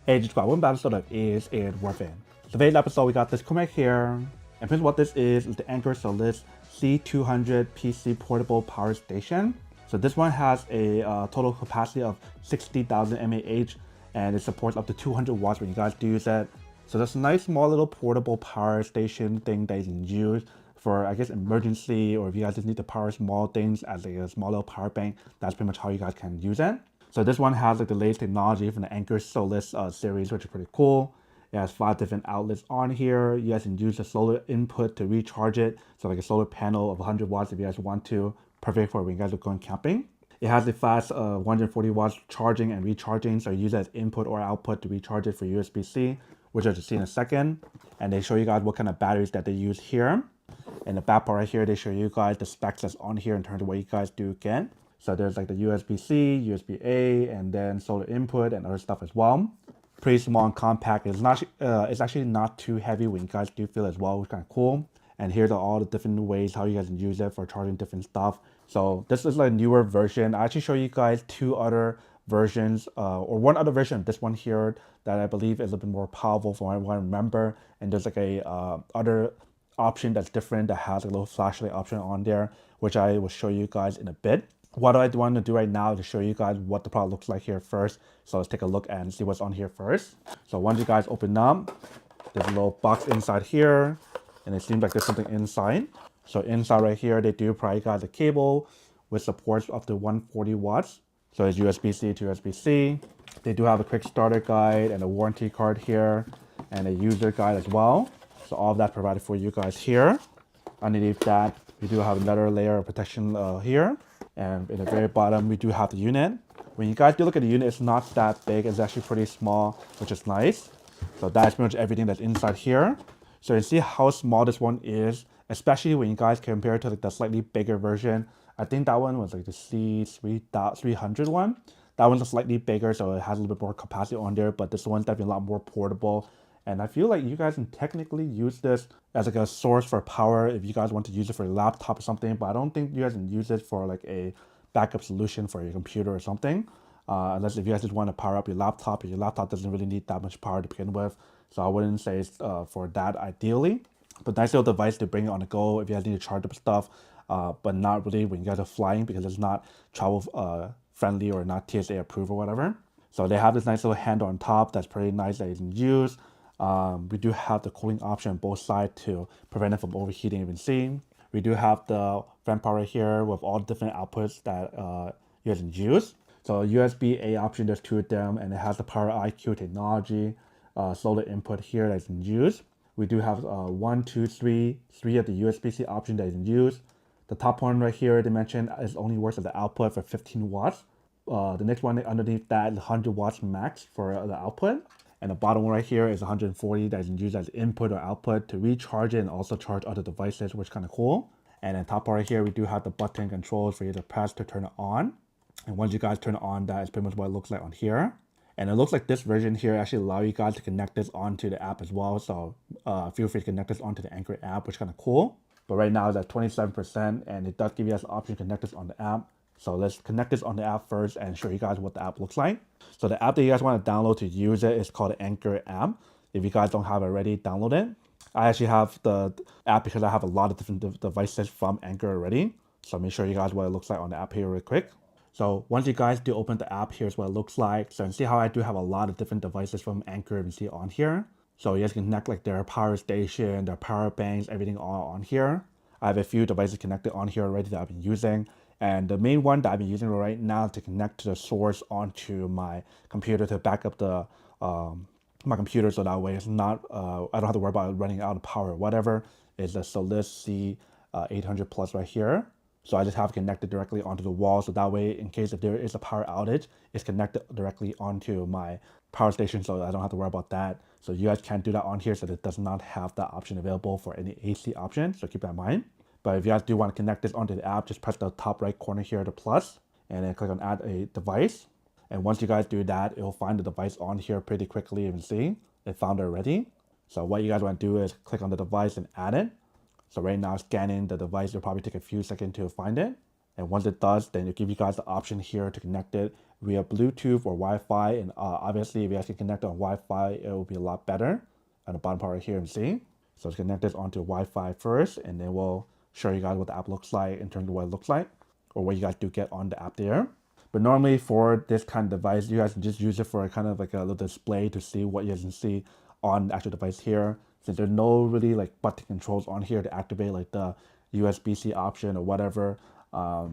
Hey, just got one battle startup. Is it worth it? So today's episode, we got this comic here. And pretty what this is the Anker SOLIX C200 PC portable power station. So this one has a total capacity of 60,000 mAh and it supports up to 200 watts when you guys do use it. So that's a nice small little portable power station thing that you can use for, I guess, emergency, or if you guys just need to power small things as a small little power bank. That's pretty much how you guys can use it. So this one has like the latest technology from the Anker SOLIX series, which is pretty cool. It has 5 different outlets on here. You guys can use the solar input to recharge it. So like a solar panel of 100 watts if you guys want to. Perfect for when you guys are going camping. It has a fast 140 watts charging and recharging. So use it as input or output to recharge it for USB-C, which I'll just see in a second. And they show you guys what kind of batteries that they use here. In the back part right here, they show you guys the specs that's on here in terms of what you guys do get. So there's like the USB-C, USB-A, and then solar input and other stuff as well. Pretty small and compact. It's actually not too heavy when you guys do feel as well, which is kind of cool. And here's all the different ways how you guys can use it for charging different stuff. So this is like a newer version. I actually show you guys 2 other versions, or 1 other version of this one here that I believe is a bit more powerful from what I remember. And there's like a other option that's different that has a little flashlight option on there, which I will show you guys in a bit. What I want to do right now is to show you guys what the product looks like here first. So let's take a look and see what's on here first. So once you guys open up, there's a little box inside here, and it seems like there's something inside. So inside right here, they do provide you guys a cable with supports up to 140 watts. So it's USB-C to USB-C. They do have a quick starter guide and a warranty card here, and a user guide as well. So all of that provided for you guys here. Underneath that, we do have another layer of protection here. And in the very bottom, we do have the unit. When you guys do look at the unit, it's not that big. It's actually pretty small, which is nice. So that's pretty much everything that's inside here. So you see how small this one is, especially when you guys compare it to like the slightly bigger version. I think that one was like the C300 one. That one's slightly bigger, so it has a little bit more capacity on there, but this one's definitely a lot more portable. And I feel like you guys can technically use this as like a source for power if you guys want to use it for your laptop or something, but I don't think you guys can use it for like a backup solution for your computer or something. Unless if you guys just want to power up your laptop doesn't really need that much power to begin with. So I wouldn't say it's for that ideally. But nice little device to bring it on the go if you guys need to charge up stuff, but not really when you guys are flying because it's not travel friendly or not TSA approved or whatever. So they have this nice little handle on top that's pretty nice that you can use. We do have the cooling option on both sides to prevent it from overheating, you can see. We do have the front part right here with all the different outputs that you guys can use. So USB-A option, there's 2 of them, and it has the Power IQ technology, solar input here that you can use. We do have 1, 2, 3 of the USB-C option that you can use. The top one right here, they mentioned, is only works as the output for 15 watts. The next one underneath that is 100 watts max for the output. And the bottom one right here is 140 that you can use as input or output to recharge it and also charge other devices, which is kind of cool. And then top part right here, we do have the button controls for you to press to turn it on. And once you guys turn it on, that is pretty much what it looks like on here. And it looks like this version here actually allows you guys to connect this onto the app as well. So feel free to connect this onto the Anker app, which is kind of cool. But right now it's at 27%, and it does give you guys the option to connect this on the app. So let's connect this on the app first and show you guys what the app looks like. So the app that you guys want to download to use it is called the Anker app. If you guys don't have it already, download it. I actually have the app because I have a lot of different devices from Anker already. So let me show you guys what it looks like on the app here real quick. So once you guys do open the app, here's what it looks like. So you can see how I do have a lot of different devices from Anker you can see on here. So you guys can connect like their power station, their power banks, everything all on here. I have a few devices connected on here already that I've been using. And the main one that I've been using right now to connect to the source onto my computer to back up the my computer, so that way it's not I don't have to worry about running out of power or whatever, is the SOLIX C800 Plus right here. So I just have it connected directly onto the wall, so that way in case if there is a power outage, it's connected directly onto my power station, so I don't have to worry about that. So you guys can't do that on here, so it does not have that option available for any AC option, so keep that in mind. But if you guys do want to connect this onto the app, just press the top right corner here, the plus, and then click on add a device. And once you guys do that, it will find the device on here pretty quickly. You can see it found it already. So what you guys want to do is click on the device and add it. So right now scanning the device, it'll probably take a few seconds to find it. And once it does, then it'll give you guys the option here to connect it via Bluetooth or Wi-Fi. And obviously, if you guys can connect on Wi-Fi, it will be a lot better. On the bottom part right here, and see. So let's connect this onto Wi-Fi first, and then we'll show you guys what the app looks like in terms of what it looks like, or what you guys do get on the app there. But normally for this kind of device, you guys can just use it for kind of like a little display to see what you guys can see on the actual device here. Since there's no really like button controls on here to activate like the USB-C option or whatever, I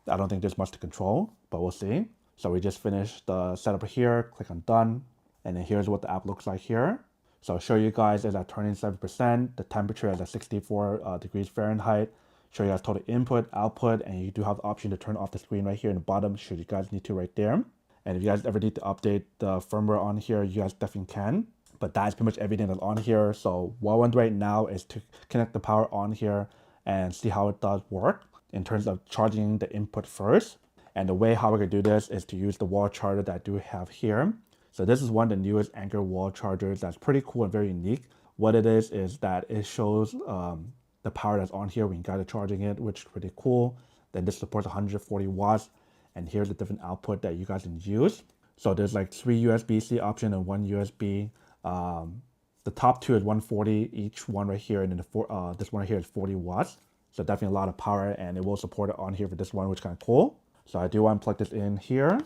don't think there's much to control, but we'll see. So we just finished the setup here, click on done, and then here's what the app looks like here. So I'll show you guys is at 27%, the temperature is at 64 degrees Fahrenheit, show you guys total input, output, and you do have the option to turn off the screen right here in the bottom should you guys need to right there. And if you guys ever need to update the firmware on here, you guys definitely can. But that's pretty much everything that's on here. So what I want right now is to connect the power on here and see how it does work in terms of charging the input first. And the way how we're gonna do this is to use the wall charger that I do have here. So this is one of the newest Anker wall chargers that's pretty cool and very unique. What it is that it shows the power that's on here when you guys are charging it, which is pretty cool. Then this supports 140 watts, and here's the different output that you guys can use. So there's like 3 USB-C option and 1 USB. The top 2 is 140 each one right here, and then this one right here is 40 watts. So definitely a lot of power, and it will support it on here for this one, which is kind of cool. So I do want to plug this in here.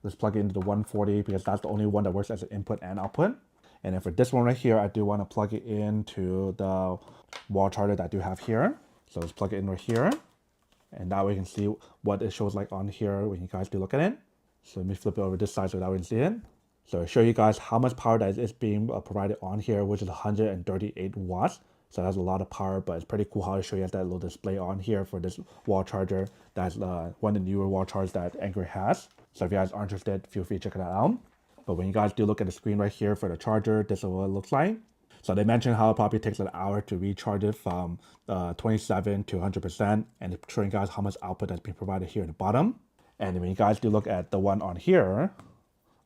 Let's plug it into the 140 because that's the only one that works as an input and output. And then for this one right here, I do want to plug it into the wall charger that I do have here. So let's plug it in right here. And that way you can see what it shows like on here when you guys do look at it. So let me flip it over this side so that we can see it. So I'll show you guys how much power that is being provided on here, which is 138 watts. So that's a lot of power, but it's pretty cool how to show you guys that little display on here for this wall charger. That's one of the newer wall chargers that Anker has. So if you guys are interested, feel free to check that out. But when you guys do look at the screen right here for the charger, this is what it looks like. So they mentioned how it probably takes an hour to recharge it from 27 to 100%, and it's showing you guys how much output that's being provided here at the bottom. And when you guys do look at the one on here,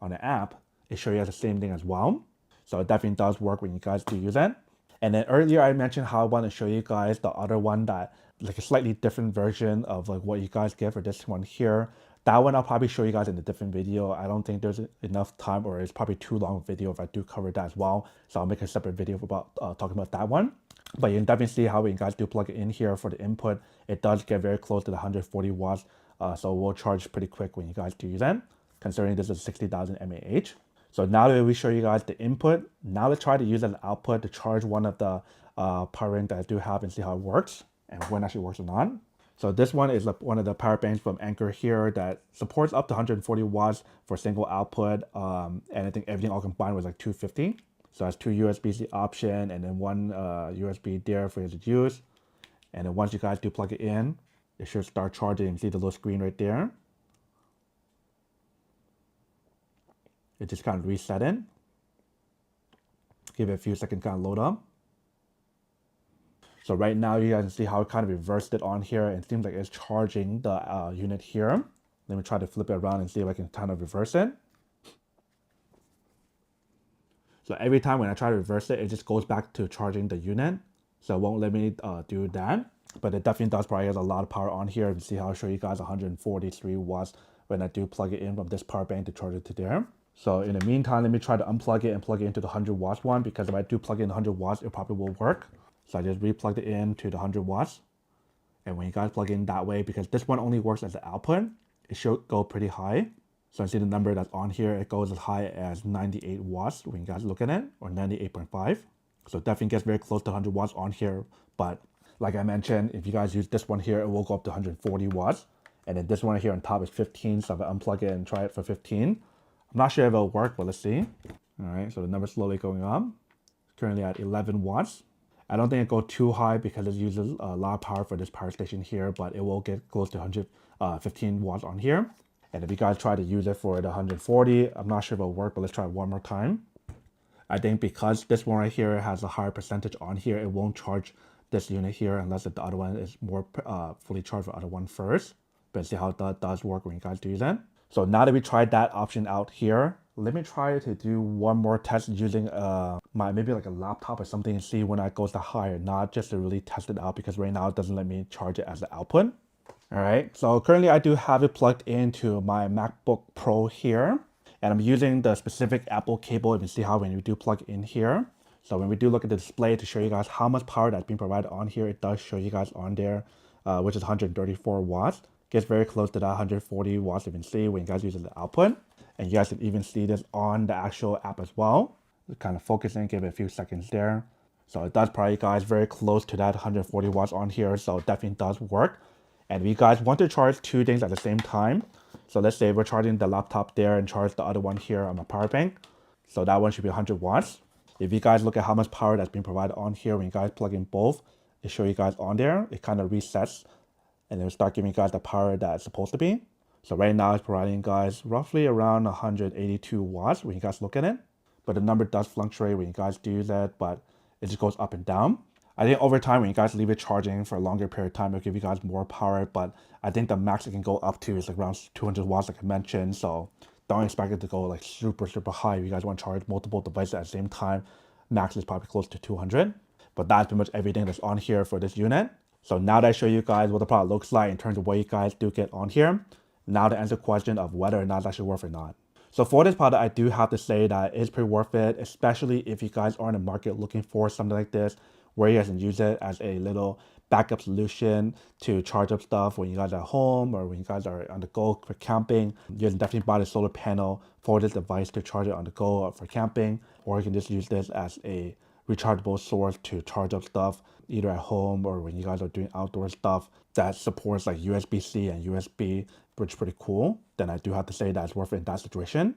on the app, it shows you guys the same thing as well. So it definitely does work when you guys do use it. And then earlier I mentioned how I want to show you guys the other one that like a slightly different version of like what you guys get for this one here. That one I'll probably show you guys in a different video. I don't think there's enough time, or it's probably too long a video if I do cover that as well. So I'll make a separate video about talking about that one. But you can definitely see how when you guys do plug it in here for the input, it does get very close to the 140 watts. So we'll charge pretty quick when you guys do use it, considering this is 60,000 mAh. So now that we show you guys the input, now let's try to use an output to charge one of the power banks that I do have and see how it works and when it actually works or not. So this one is one of the power banks from Anker here that supports up to 140 watts for single output. And I think everything all combined was like 250. So that's 2 USB-C option and then 1 USB there for you to use. And then once you guys do plug it in, it should start charging. You can see the little screen right there. It just kind of reset it. Give it a few seconds kind of load up. So right now you guys can see how it kind of reversed it on here, and it seems like it's charging the unit here. Let me try to flip it around and see if I can kind of reverse it. So every time when I try to reverse it, it just goes back to charging the unit. So it won't let me do that. But it definitely does probably has a lot of power on here. You can see how I'll show you guys 143 watts when I do plug it in from this power bank to charge it to there. So in the meantime, let me try to unplug it and plug it into the 100 watts one, because if I do plug in 100 watts, it probably will work. So I just re-plugged it into the 100 watts. And when you guys plug in that way, because this one only works as the output, it should go pretty high. So I see the number that's on here, it goes as high as 98 watts when you guys look at it, or 98.5. So it definitely gets very close to 100 watts on here. But like I mentioned, if you guys use this one here, it will go up to 140 watts. And then this one here on top is 15. So if I unplug it and try it for 15, I'm not sure if it'll work, but let's see. All right, so the number's slowly going up. It's currently at 11 watts. I don't think it goes too high because it uses a lot of power for this power station here, but it will get close to 115 watts on here. And if you guys try to use it for the 140, I'm not sure if it'll work, but let's try it one more time. I think because this one right here has a higher percentage on here, it won't charge this unit here unless the other one is more fully charged for the other one first. But see how that does work when you guys do that. So now that we tried that option out here, let me try to do one more test using maybe like a laptop or something and see when that goes to higher, not just to really test it out, because right now it doesn't let me charge it as the output. All right, so currently I do have it plugged into my MacBook Pro here, and I'm using the specific Apple cable. You can see how when you do plug in here. So when we do look at the display to show you guys how much power that's being provided on here, it does show you guys on there, which is 134 watts. Gets very close to that 140 watts you can see when you guys use the output. And you guys can even see this on the actual app as well. Kind of focusing, give it a few seconds there. So it does probably guys very close to that 140 watts on here, so it definitely does work. And we guys want to charge two things at the same time. So let's say we're charging the laptop there and charge the other one here on my power bank. So that one should be 100 watts. If you guys look at how much power that's being provided on here, when you guys plug in both, it show you guys on there, it kind of resets and it'll start giving you guys the power that it's supposed to be. So right now it's providing guys roughly around 182 watts when you guys look at it. But the number does fluctuate when you guys do that, but it just goes up and down. I think over time, when you guys leave it charging for a longer period of time, it'll give you guys more power, but I think the max it can go up to is like around 200 watts, like I mentioned. So don't expect it to go like super, super high. If you guys want to charge multiple devices at the same time, max is probably close to 200. But that's pretty much everything that's on here for this unit. So now that I show you guys what the product looks like in terms of what you guys do get on here, now to answer the question of whether or not it's actually worth it or not. So for this product, I do have to say that it's pretty worth it, especially if you guys are in the market looking for something like this, where you guys can use it as a little backup solution to charge up stuff when you guys are at home or when you guys are on the go for camping. You can definitely buy the solar panel for this device to charge it on the go or for camping, or you can just use this as a rechargeable source to charge up stuff either at home or when you guys are doing outdoor stuff that supports like USB-C and USB, which is pretty cool. Then I do have to say that it's worth it in that situation.